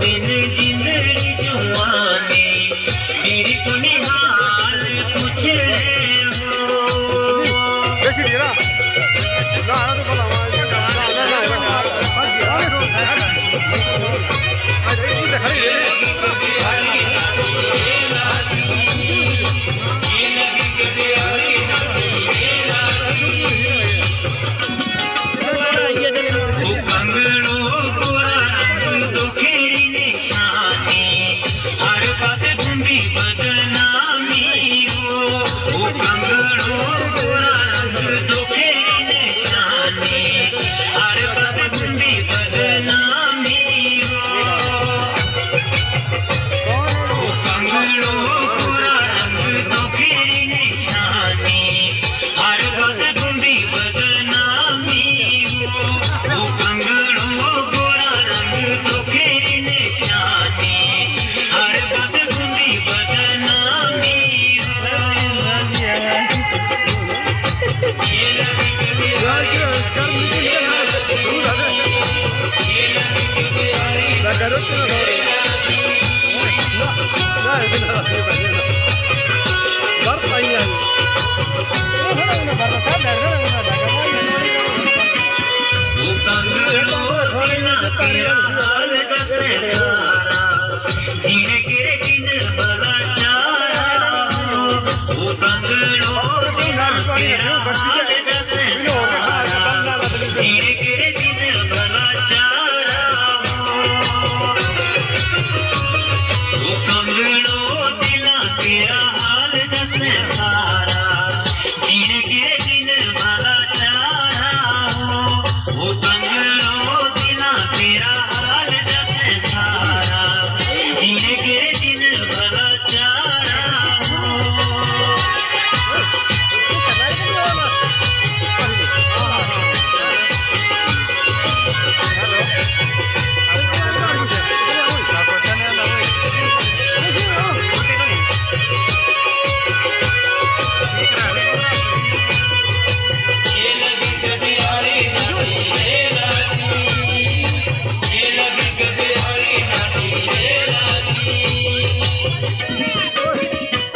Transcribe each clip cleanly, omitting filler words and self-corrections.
दिन जिंदड़ी जुआने मेरी को निहाल पूछ रहे हो जीने के दिन बड़ा चारा वो कंगड़ो बिना तेरा हाल जैसे सारा जीने के दिन बड़ा चारा वो कंगड़ो दिला तेरा हाल जैसे सारा जीने के दिन बड़ा चारा वो कंगड़ो दिला तेरा हाल जैसे सारा जीने के दिन भला चारा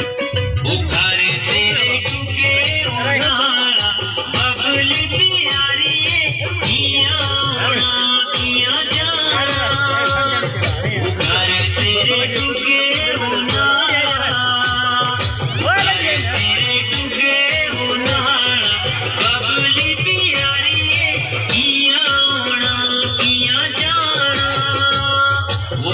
बुखारे तेरे टुके उनारा बबली प्यारी किया जाना बुखारे तेरे टुके उनारा बुखारे तेरे टुके उनारा बबली प्यारी किया जाना वो